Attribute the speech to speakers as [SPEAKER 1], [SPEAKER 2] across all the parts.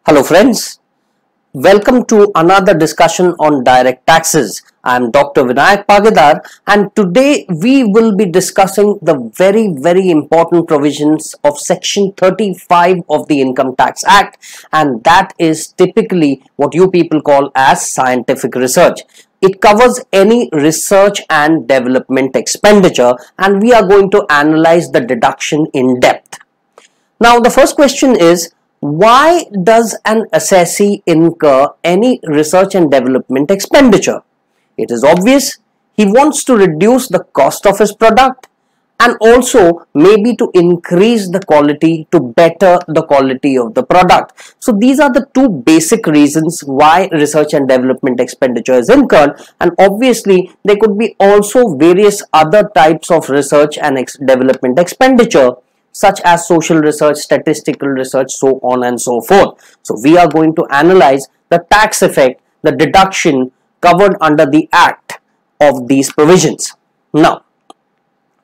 [SPEAKER 1] Hello friends, welcome to another discussion on direct taxes. I am Dr. Vinayak Pagidar and today we will be discussing the very important provisions of section 35 of the Income Tax Act, and that is typically what you people call as scientific research. It covers any research and development expenditure and we are going to analyze the deduction in depth. Now the first question is, why does an assessee incur any research and development expenditure? It is obvious. He wants to reduce the cost of his product and also maybe to increase the quality, to better the quality of the product. So these are the two basic reasons why research and development expenditure is incurred, and obviously there could be also various other types of research and development expenditure, such as social research, statistical research, so on and so forth. So we are going to analyze the tax effect, the deduction covered under the Act of these provisions. Now,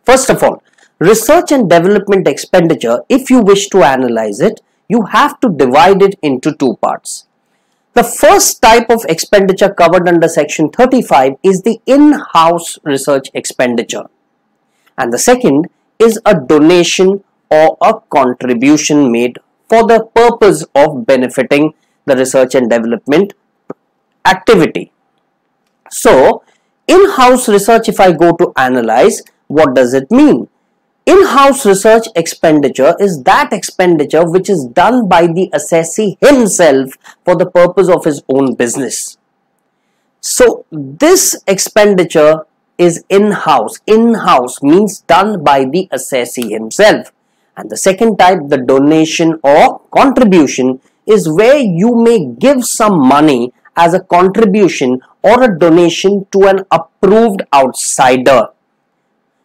[SPEAKER 1] first of all, research and development expenditure, if you wish to analyze it, you have to divide it into two parts. The first type of expenditure covered under section 35 is the in-house research expenditure, and the second is a donation or a contribution made for the purpose of benefiting the research and development activity. So, in-house research, if I go to analyze, what does it mean? In-house research expenditure is that expenditure which is done by the assessee himself for the purpose of his own business. So, this expenditure is in-house. In-house means done by the assessee himself. And the second type, the donation or contribution, is where you may give some money as a contribution or a donation to an approved outsider.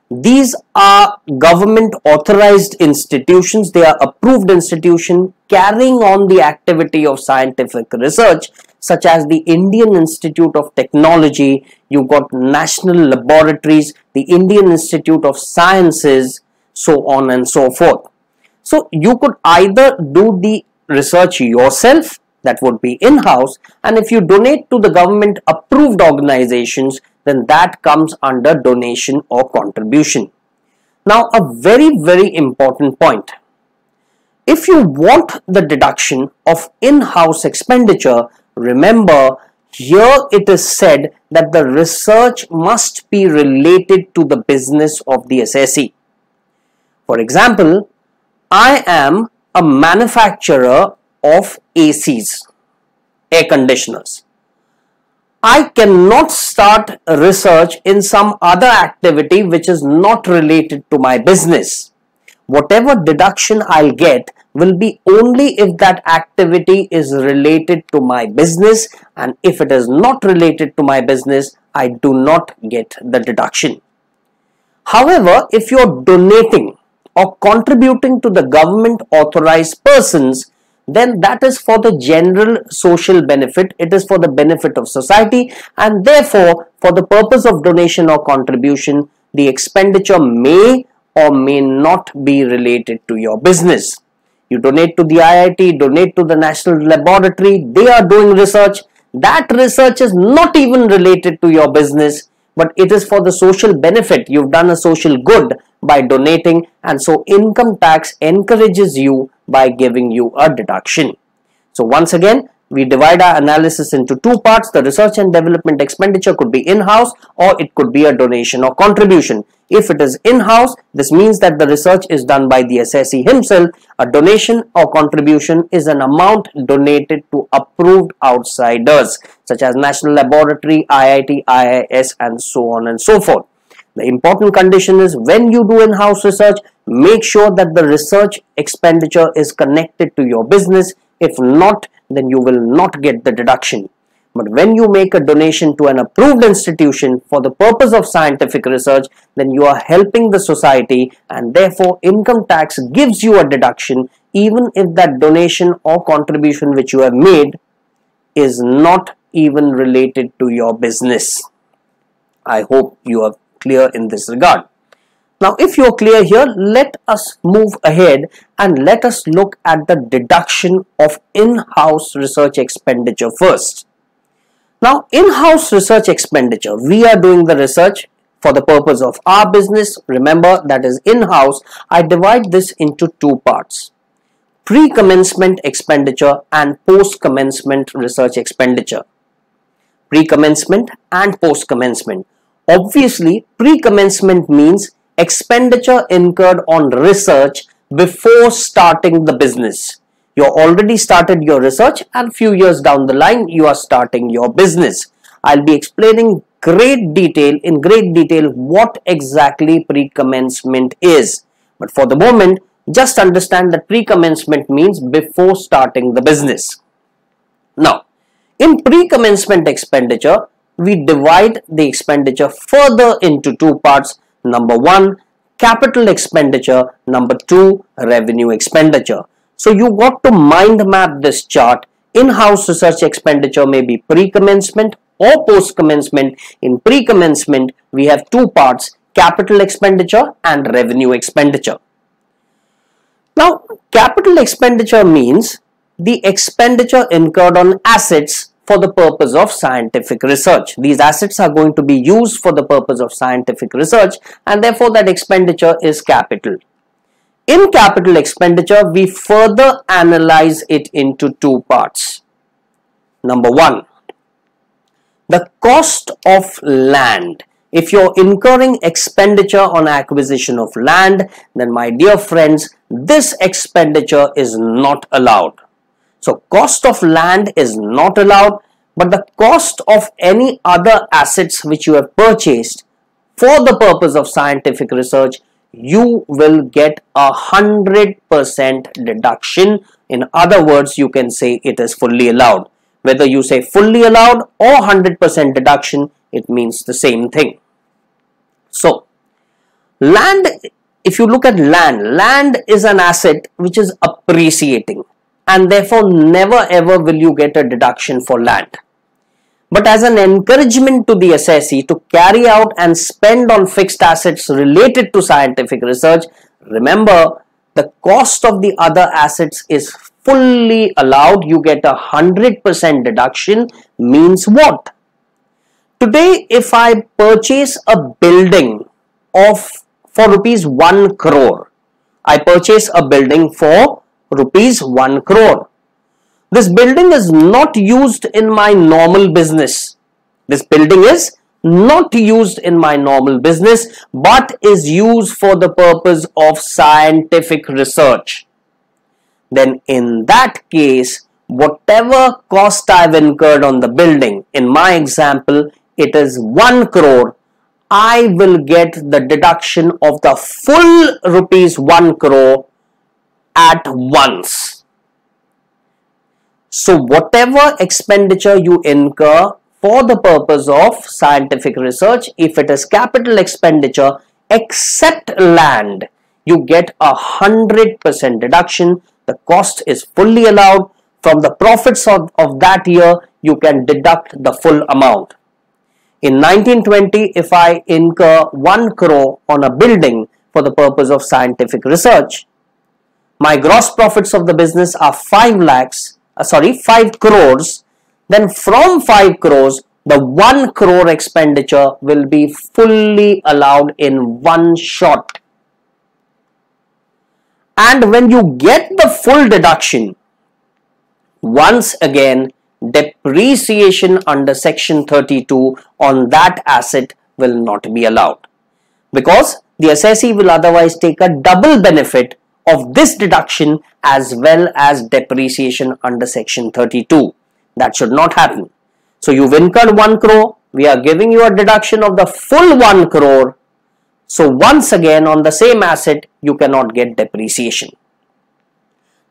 [SPEAKER 1] These are government authorized institutions. They are approved institutions carrying on the activity of scientific research, such as the Indian Institute of Technology, you've got national laboratories, the Indian Institute of Sciences, so on and so forth. So you could either do the research yourself, that would be in-house, and if you donate to the government approved organizations, then that comes under donation or contribution. Now a very important point. If you want the deduction of in-house expenditure, remember here it is said that the research must be related to the business of the assessee. For example, I am a manufacturer of ACs, air conditioners. I cannot start research in some other activity which is not related to my business. Whatever deduction I'll get will be only if that activity is related to my business, and if it is not related to my business, I do not get the deduction. However, if you are donating or contributing to the government authorized persons, then that is for the general social benefit. It is for the benefit of society, and therefore for the purpose of donation or contribution, the expenditure may or may not be related to your business. You donate to the IIT, donate to the national laboratory, they are doing research. That research is not even related to your business, but it is for the social benefit. You've done a social good by donating, and so income tax encourages you by giving you a deduction. So once again, we divide our analysis into two parts. The research and development expenditure could be in-house or it could be a donation or contribution. If it is in-house, this means that the research is done by the assessee himself. A donation or contribution is an amount donated to approved outsiders such as National Laboratory, IIT, IIS, and so on and so forth. The important condition is, when you do in-house research, make sure that the research expenditure is connected to your business. If not, then you will not get the deduction. But when you make a donation to an approved institution for the purpose of scientific research, then you are helping the society, and therefore income tax gives you a deduction even if that donation or contribution which you have made is not even related to your business. I hope you are clear in this regard. Now, if you're clear here, let us move ahead and let us look at the deduction of in-house research expenditure first. Now, in-house research expenditure, we are doing the research for the purpose of our business. Remember, that is in-house. I divide this into two parts: pre-commencement expenditure and post-commencement research expenditure. Pre-commencement and post-commencement. Obviously, pre-commencement means expenditure incurred on research before starting the business. You already started your research and few years down the line you are starting your business. I'll be explaining in great detail what exactly pre-commencement is. But for the moment, just understand that pre-commencement means before starting the business. Now, in pre-commencement expenditure, we divide the expenditure further into two parts. Number one, capital expenditure. Number two, revenue expenditure. So you got to mind map this chart. In-house research expenditure may be pre-commencement or post-commencement. In pre-commencement, we have two parts: capital expenditure and revenue expenditure. Now, capital expenditure means the expenditure incurred on assets for the purpose of scientific research. These assets are going to be used for the purpose of scientific research, and therefore that expenditure is capital. In capital expenditure, we further analyze it into two parts. Number one, the cost of land. If you're incurring expenditure on acquisition of land, then my dear friends, this expenditure is not allowed. So cost of land is not allowed, but the cost of any other assets which you have purchased for the purpose of scientific research, you will get 100% deduction. In other words, you can say it is fully allowed. Whether you say fully allowed or 100% deduction, it means the same thing. So, land, if you look at land is an asset which is appreciating, and therefore never ever will you get a deduction for land. But as an encouragement to the assessee to carry out and spend on fixed assets related to scientific research, remember, the cost of the other assets is fully allowed. You get 100% deduction. Means what? Today, if I purchase a building for rupees 1 crore, I purchase a building for rupees 1 crore. This building is not used in my normal business. This building is not used in my normal business, but is used for the purpose of scientific research. Then in that case, whatever cost I've incurred on the building, in my example, it is 1 crore, I will get the deduction of the full rupees 1 crore at once. So whatever expenditure you incur for the purpose of scientific research, if it is capital expenditure except land, you get 100% deduction. The cost is fully allowed. From the profits of that year, you can deduct the full amount. In 1920, if I incur 1 crore on a building for the purpose of scientific research, my gross profits of the business are 5 crores, then from 5 crores, the 1 crore expenditure will be fully allowed in one shot. And when you get the full deduction, once again, depreciation under section 32 on that asset will not be allowed, because the assessee will otherwise take a double benefit of this deduction as well as depreciation under section 32. That should not happen. So you've incurred 1 crore, we are giving you a deduction of the full 1 crore. So once again, on the same asset, you cannot get depreciation.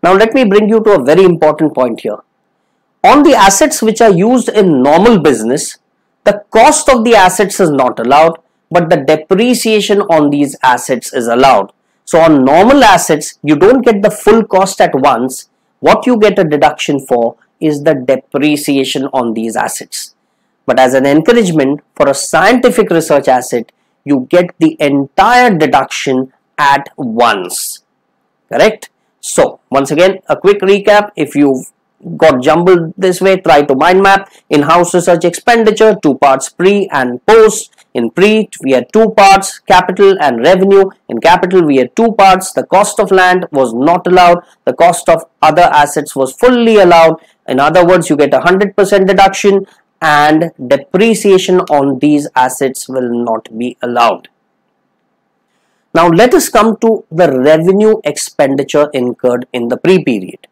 [SPEAKER 1] Now let me bring you to a very important point here. On the assets which are used in normal business, the cost of the assets is not allowed, but the depreciation on these assets is allowed. So on normal assets, you don't get the full cost at once. What you get a deduction for is the depreciation on these assets. But as an encouragement for a scientific research asset, you get the entire deduction at once. Correct? So, once again, a quick recap. If you've got jumbled this way, try to mind map. In-house research expenditure, two parts, pre and post. In pre, we had two parts, capital and revenue. In capital, we had two parts. The cost of land was not allowed. The cost of other assets was fully allowed. In other words, you get 100% deduction, and depreciation on these assets will not be allowed. Now, let us come to the revenue expenditure incurred in the pre-period.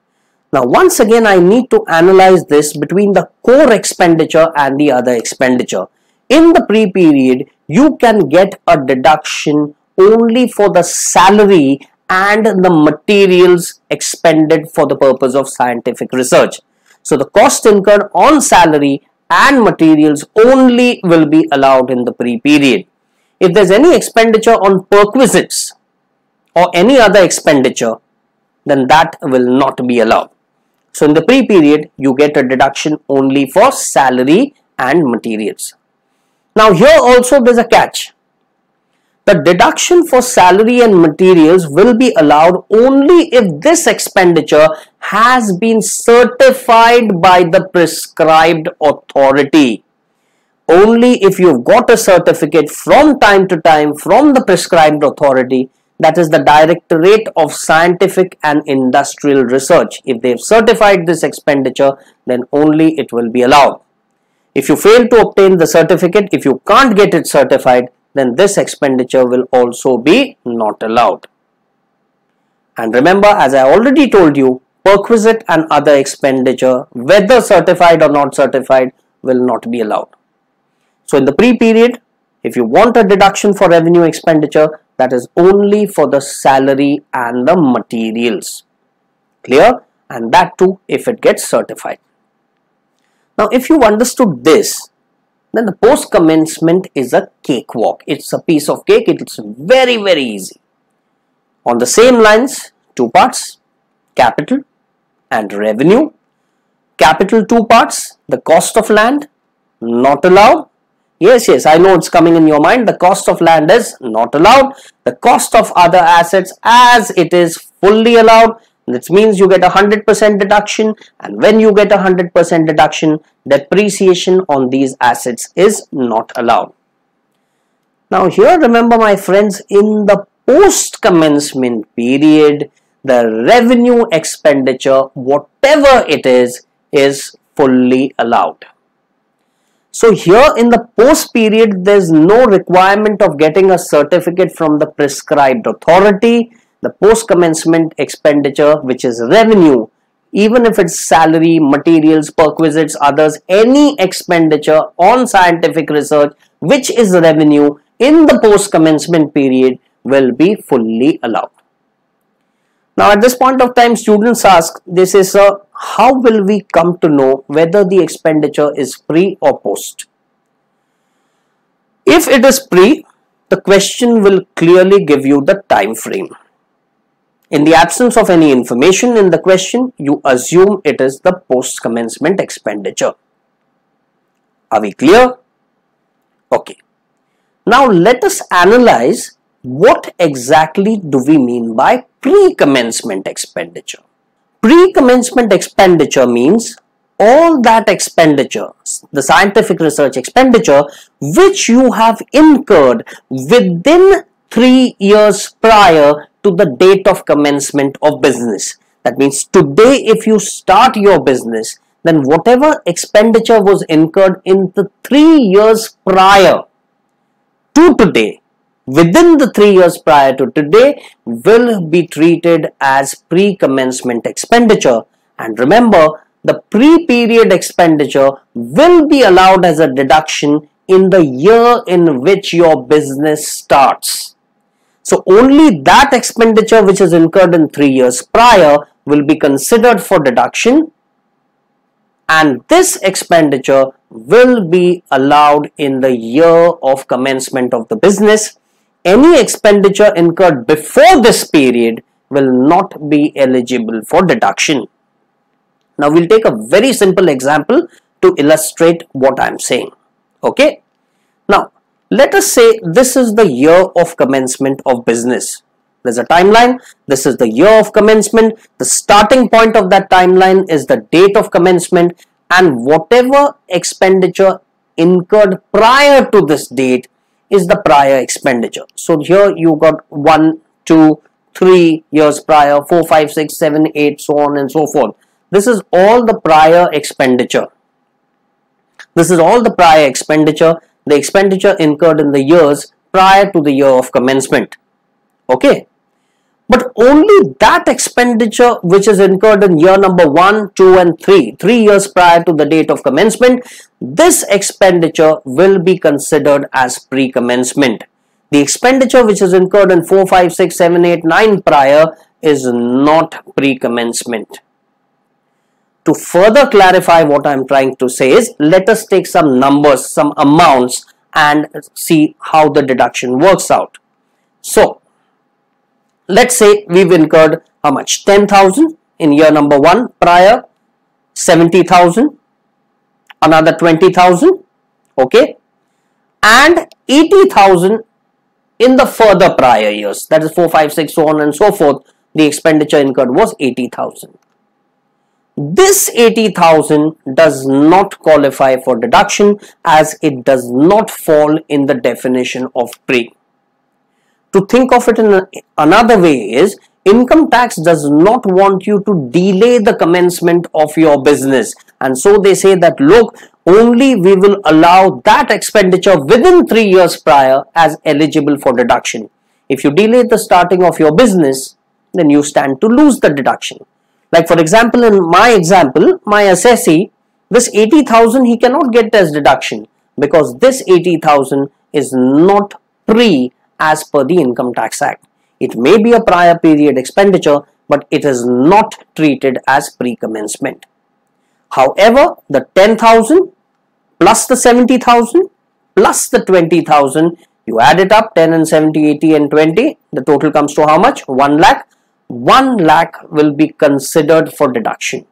[SPEAKER 1] Now, once again, I need to analyze this between the core expenditure and the other expenditure. In the pre-period, you can get a deduction only for the salary and the materials expended for the purpose of scientific research. So, the cost incurred on salary and materials only will be allowed in the pre-period. If there's any expenditure on perquisites or any other expenditure, then that will not be allowed. So, in the pre-period, you get a deduction only for salary and materials. Now, here also there's a catch. The deduction for salary and materials will be allowed only if this expenditure has been certified by the prescribed authority. Only if you've got a certificate from time to time from the prescribed authority, that is the Directorate of Scientific and Industrial Research. If they've certified this expenditure, then only it will be allowed. If you fail to obtain the certificate, if you can't get it certified, then this expenditure will also be not allowed. And remember, as I already told you, perquisite and other expenditure, whether certified or not certified, will not be allowed. So, in the pre-period, if you want a deduction for revenue expenditure, that is only for the salary and the materials. Clear? And that too if it gets certified. Now, if you've understood this, then the post commencement is a cakewalk. It's a piece of cake. It's very, very easy. On the same lines, two parts, capital and revenue. Capital, two parts, the cost of land, not allowed. Yes, I know it's coming in your mind. The cost of land is not allowed. The cost of other assets as it is fully allowed. This means you get 100% deduction, and when you get 100% deduction, depreciation on these assets is not allowed. Now here, remember my friends, in the post commencement period, the revenue expenditure, whatever it is fully allowed. So here in the post period, there is no requirement of getting a certificate from the prescribed authority. The post commencement expenditure, which is revenue, even if it's salary, materials, perquisites, others, any expenditure on scientific research which is revenue in the post commencement period will be fully allowed. Now at this point of time, students ask, they say, sir, how will we come to know whether the expenditure is pre or post? If it is pre, the question will clearly give you the time frame. In the absence of any information in the question, you assume it is the post commencement expenditure. Are we clear? Okay. Now let us analyze what exactly do we mean by pre-commencement expenditure. Pre-commencement expenditure means all that expenditure, the scientific research expenditure, which you have incurred within 3 years prior to the date of commencement of business. That means today if you start your business, then whatever expenditure was incurred in the 3 years prior to today, within the 3 years prior to today, will be treated as pre-commencement expenditure. And remember, the pre-period expenditure will be allowed as a deduction in the year in which your business starts. So only that expenditure which is incurred in 3 years prior will be considered for deduction, and this expenditure will be allowed in the year of commencement of the business. Any expenditure incurred before this period will not be eligible for deduction. Now we'll take a very simple example to illustrate what I'm saying. Okay. Now Let us say this is the year of commencement of business. There's a timeline. This is the year of commencement. The starting point of that timeline is the date of commencement, and whatever expenditure incurred prior to this date is the prior expenditure. So here you got 1, 2, 3 years prior, 4, 5, 6, 7, 8, so on and so forth. This is all the prior expenditure. This is all the prior expenditure, the expenditure incurred in the years prior to the year of commencement. Okay. But only that expenditure which is incurred in year number 1, 2 and 3 years prior to the date of commencement, this expenditure will be considered as pre-commencement. The expenditure which is incurred in 4, 5, 6, 7, 8, 9 prior is not pre-commencement. To further clarify what I am trying to say is, let us take some numbers, some amounts and see how the deduction works out. So, let's say we've incurred how much? 10,000 in year number 1 prior, 70,000, another 20,000, okay, and 80,000 in the further prior years, that is 4, 5, 6, so on and so forth. The expenditure incurred was 80,000. This 80,000 does not qualify for deduction as it does not fall in the definition of pre. To think of it in another way is, income tax does not want you to delay the commencement of your business, and so they say that look, only we will allow that expenditure within 3 years prior as eligible for deduction. If you delay the starting of your business, then you stand to lose the deduction. Like for example, in my example, my assessee, this 80,000 he cannot get as deduction because this 80,000 is not pre as per the Income Tax Act. It may be a prior period expenditure, but it is not treated as pre-commencement. However, the 10,000 plus the 70,000 plus the 20,000, you add it up, 10 and 70, 80 and 20, the total comes to how much? 1 lakh. 1 lakh will be considered for deduction.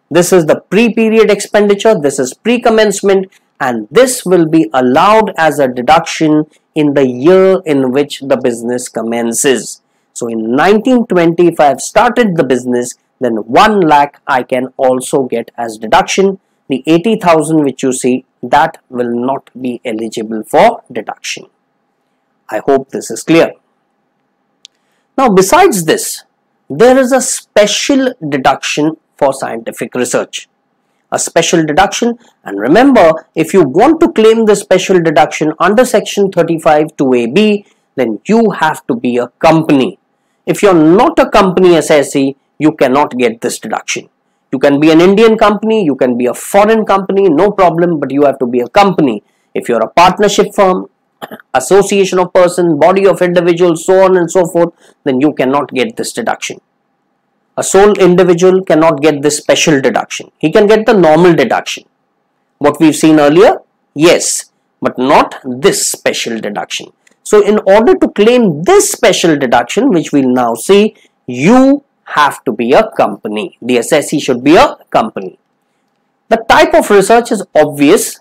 [SPEAKER 1] This is the pre-period expenditure, this is pre-commencement, and this will be allowed as a deduction in the year in which the business commences. So in 1920, if I have started the business, then 1 lakh I can also get as deduction. The 80,000 which you see, that will not be eligible for deduction. I hope this is clear. Now besides this, there is a special deduction for scientific research. A special deduction, and remember, if you want to claim the special deduction under section 35 2AB, then you have to be a company. If you're not a company assessee, you cannot get this deduction. You can be an Indian company, you can be a foreign company, no problem, but you have to be a company. If you're a partnership firm, association of persons, body of individuals, so on and so forth, then you cannot get this deduction. A sole individual cannot get this special deduction. He can get the normal deduction. What we've seen earlier, yes, but not this special deduction. So in order to claim this special deduction, which we'll now see, you have to be a company. The assessee should be a company. The type of research is obvious.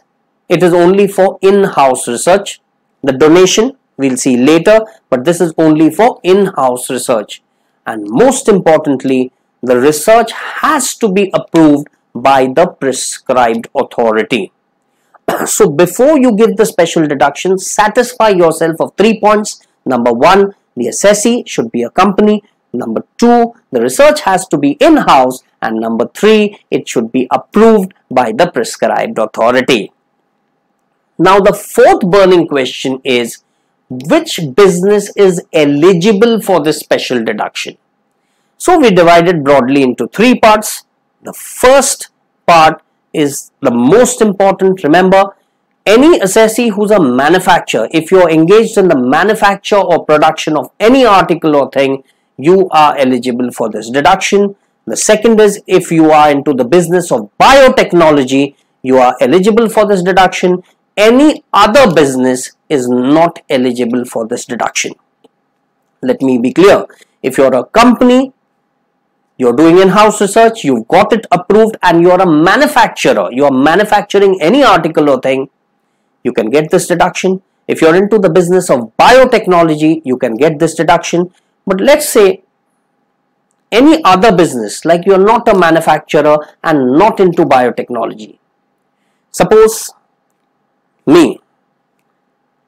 [SPEAKER 1] It is only for in-house research. The donation we'll see later, but this is only for in-house research. And most importantly, the research has to be approved by the prescribed authority. So before you give the special deduction, satisfy yourself of 3 points. Number 1, the assessee should be a company. Number 2, the research has to be in-house. And number 3, it should be approved by the prescribed authority. Now the fourth burning question is, which business is eligible for this special deduction? So we divided broadly into 3 parts. The first part is the most important. Remember, any assessee who's a manufacturer, if you're engaged in the manufacture or production of any article or thing, you are eligible for this deduction. The second is, if you are into the business of biotechnology, you are eligible for this deduction. Any other business is not eligible for this deduction. Let me be clear. If you're a company, you're doing in-house research, you've got it approved, and you're a manufacturer, you're manufacturing any article or thing, you can get this deduction. If you're into the business of biotechnology, you can get this deduction. But let's say any other business, like you're not a manufacturer and not into biotechnology. Suppose me,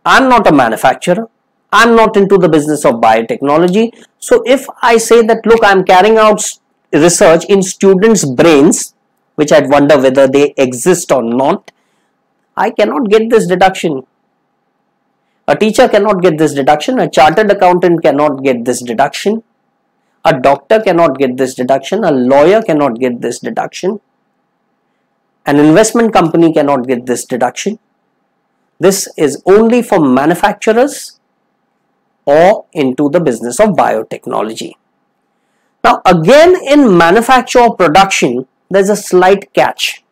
[SPEAKER 1] I'm not a manufacturer, I'm not into the business of biotechnology. So if I say that, look, I'm carrying out research in students' brains, which I'd wonder whether they exist or not, I cannot get this deduction. A teacher cannot get this deduction, a chartered accountant cannot get this deduction, a doctor cannot get this deduction, a lawyer cannot get this deduction, an investment company cannot get this deduction. This is only for manufacturers or into the business of biotechnology. Now again, in manufacture or production, there's a slight catch.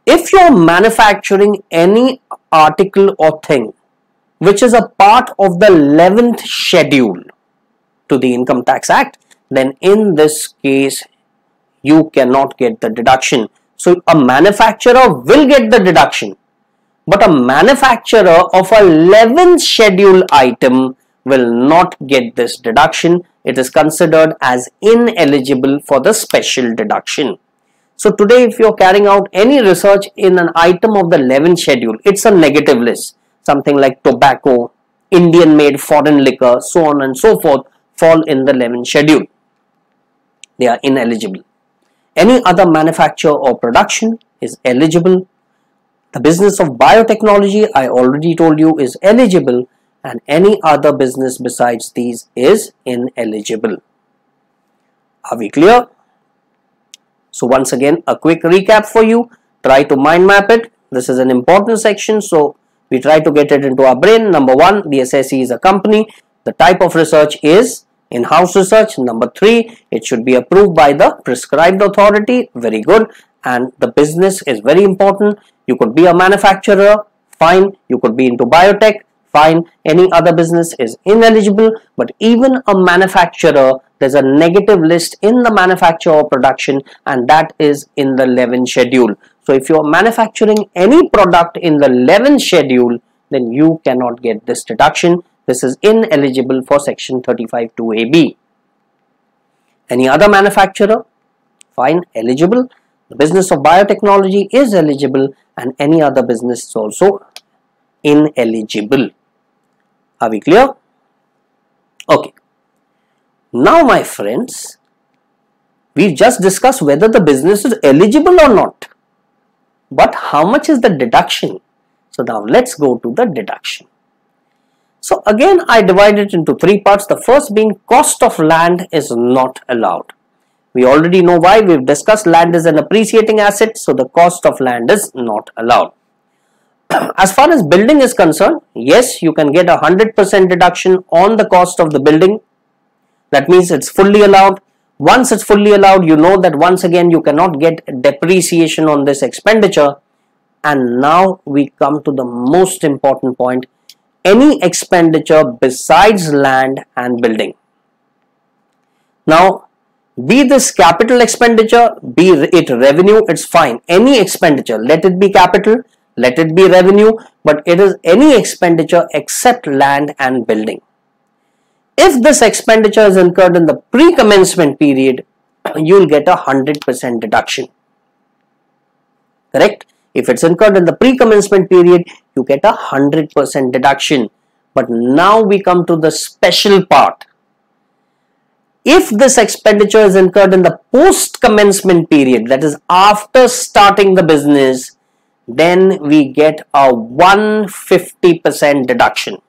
[SPEAKER 1] If you're manufacturing any article or thing which is a part of the 11th schedule to the Income Tax Act, then in this case you cannot get the deduction. So a manufacturer will get the deduction, but a manufacturer of a 11th schedule item will not get this deduction. It is considered as ineligible for the special deduction. So today, if you're carrying out any research in an item of the 11th schedule, it's a negative list. Something like tobacco, Indian made foreign liquor, so on and so forth, fall in the 11th schedule. They are ineligible. Any other manufacture or production is eligible. The business of biotechnology, I already told you, is eligible, and any other business besides these is ineligible. Are we clear? So once again, a quick recap for you. Try to mind map it. This is an important section, so we try to get it into our brain. Number one, the assessee is a company. The type of research is in-house research. Number three, it should be approved by the prescribed authority. Very good. And the business is very important. You could be a manufacturer, fine. You could be into biotech, fine. Any other business is ineligible. But even a manufacturer, there's a negative list in the manufacture or production, and that is in the 11th schedule. So if you're manufacturing any product in the 11th schedule, then you cannot get this deduction. This is ineligible for section 35(2)(ab). Any other manufacturer, fine, eligible. The business of biotechnology is eligible, and any other business is also ineligible. Are we clear? Okay. Now, my friends, we just discussed whether the business is eligible or not. But how much is the deduction? So now let's go to the deduction. So again, I divide it into three parts. The first being cost of land is not allowed. We already know why. We've discussed land is an appreciating asset, so the cost of land is not allowed. As far as building is concerned, yes, you can get 100% deduction on the cost of the building. That means it's fully allowed. Once it's fully allowed, you know that once again you cannot get depreciation on this expenditure. And now we come to the most important point. Any expenditure besides land and building. Now, be this capital expenditure, be it revenue, it's fine. Any expenditure, let it be capital, let it be revenue, but it is any expenditure except land and building. If this expenditure is incurred in the pre-commencement period, you will get 100% deduction. Correct? If it's incurred in the pre-commencement period, you get 100% deduction. But now we come to the special part. If this expenditure is incurred in the post-commencement period, that is after starting the business, then we get a 150% deduction.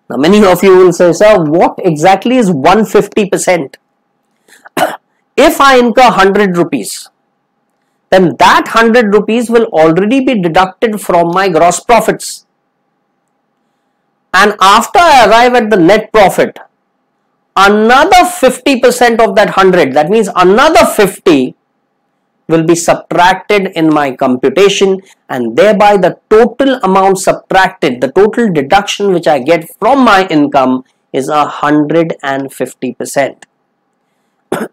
[SPEAKER 1] Now, many of you will say, sir, what exactly is 150%? If I incur 100 rupees, then that 100 rupees will already be deducted from my gross profits. And after I arrive at the net profit, another 50% of that 100, that means another 50 will be subtracted in my computation, and thereby the total amount subtracted, the total deduction which I get from my income is 150%.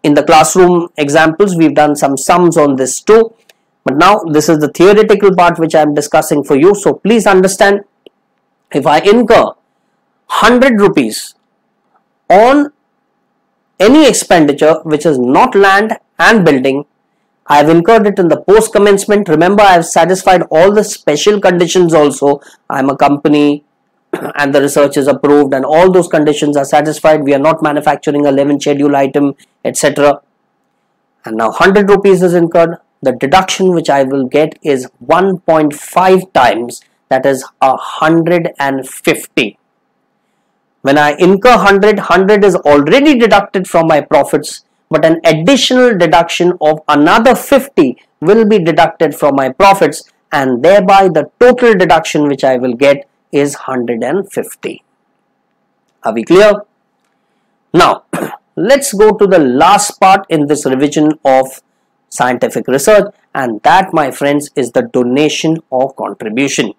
[SPEAKER 1] In the classroom examples, we've done some sums on this too. But now this is the theoretical part which I am discussing for you. So please understand, if I incur 100 rupees on any expenditure which is not land and building, I have incurred it in the post commencement. Remember, I have satisfied all the special conditions also. I am a company and the research is approved and all those conditions are satisfied. We are not manufacturing a 11 schedule item, etc. And now 100 rupees is incurred. The deduction which I will get is 1.5 times, that is 150. When I incur 100 is already deducted from my profits, but an additional deduction of another 50 will be deducted from my profits, and thereby the total deduction which I will get is 150. Are we clear? Now, let's go to the last part in this revision of scientific research, and that, my friends, is the donation or contribution.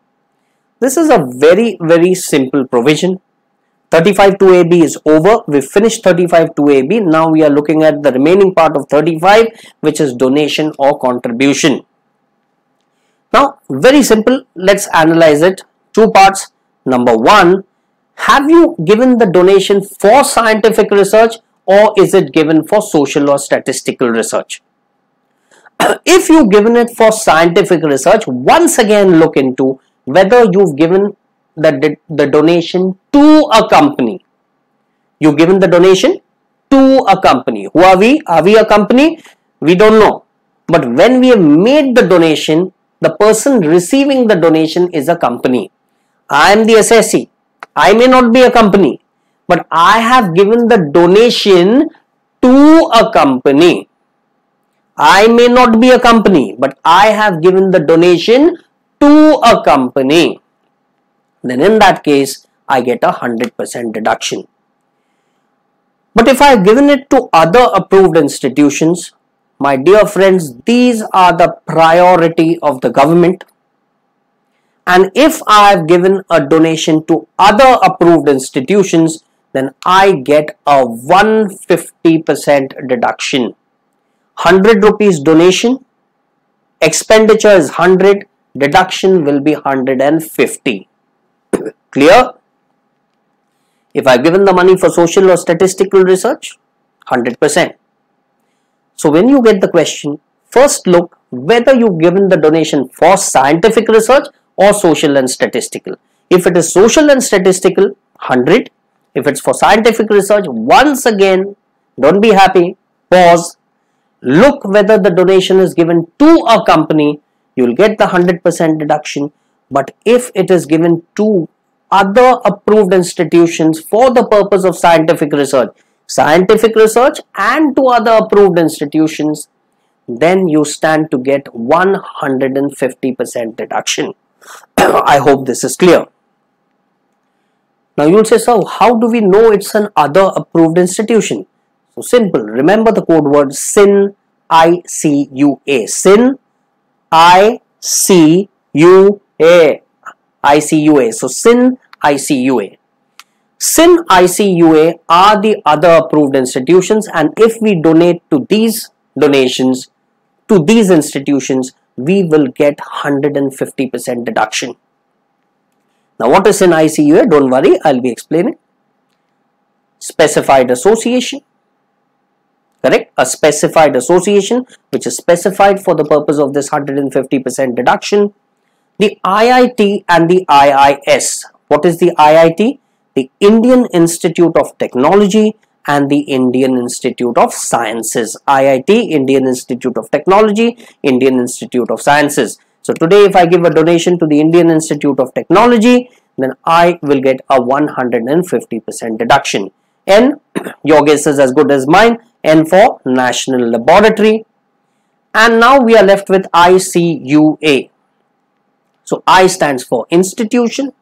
[SPEAKER 1] This is a very, very simple provision. 35(2)(ab) is over. We finished 35(2)(ab). Now we are looking at the remaining part of 35, which is donation or contribution. Now, very simple. Let's analyze it. Two parts. Number one, have you given the donation for scientific research or is it given for social or statistical research? If you've given it for scientific research, once again look into whether you've given the donation to a company. You've given the donation to a company. Who are we? Are we a company? We don't know. But when we have made the donation, the person receiving the donation is a company. I am the assessee. I may not be a company, but I have given the donation to a company. I may not be a company, but I have given the donation to a company. Then in that case, I get 100% deduction. But if I have given it to other approved institutions, my dear friends, these are the priority of the government. And if I have given a donation to other approved institutions, then I get a 150% deduction. 100 rupees donation, expenditure is 100, deduction will be 150. Clear? If I've given the money for social or statistical research, 100%. So when you get the question, first look whether you've given the donation for scientific research or social and statistical. If it is social and statistical, 100. If it's for scientific research, once again, don't be happy, pause, look whether the donation is given to a company, you will get the 100% deduction. But if it is given to other approved institutions for the purpose of scientific research and to other approved institutions, then you stand to get 150% deduction. I hope this is clear. Now you will say, so how do we know it's an other approved institution? So simple. Remember the code word SIN ICUA. SIN ICUA. ICUA. So SIN ICUA. SIN ICUA are the other approved institutions, and if we donate to these donations to these institutions, we will get 150% deduction. Now what is SIN ICUA? Don't worry, I'll be explaining. Specified association. Correct? A specified association which is specified for the purpose of this 150% deduction. The IIT and the IIS. What is the IIT? The Indian Institute of Technology and the Indian Institute of Sciences. IIT, Indian Institute of Technology, Indian Institute of Sciences. So today if I give a donation to the Indian Institute of Technology, then I will get a 150% deduction. N, your guess is as good as mine. N for National Laboratory. And now we are left with ICUA. So I stands for institution,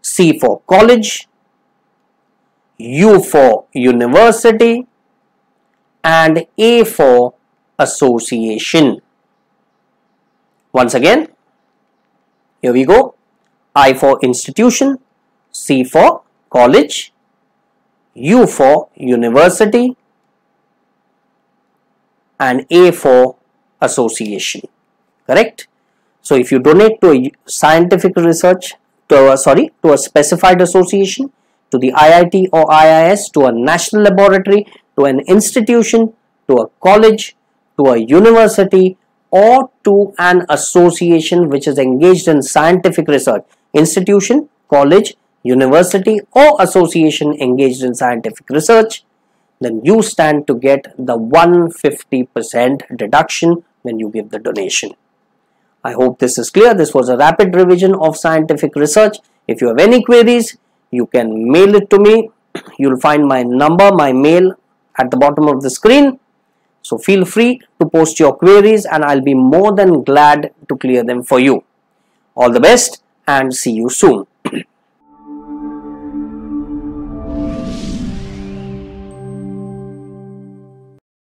[SPEAKER 1] C for college, U for university, and A for association. Once again, here we go. I for institution, C for college, U for university, and A for association. correct? So if you donate to a scientific research, to a specified association, to the IIT or IIS, to a national laboratory, to an institution, to a college, to a university, or to an association which is engaged in scientific research, institution, college, university, or association engaged in scientific research, then you stand to get the 150% deduction when you give the donation. I hope this is clear. This was a rapid revision of scientific research. If you have any queries, you can mail it to me. You'll find my number, my mail at the bottom of the screen. So feel free to post your queries and I'll be more than glad to clear them for you. All the best and see you soon.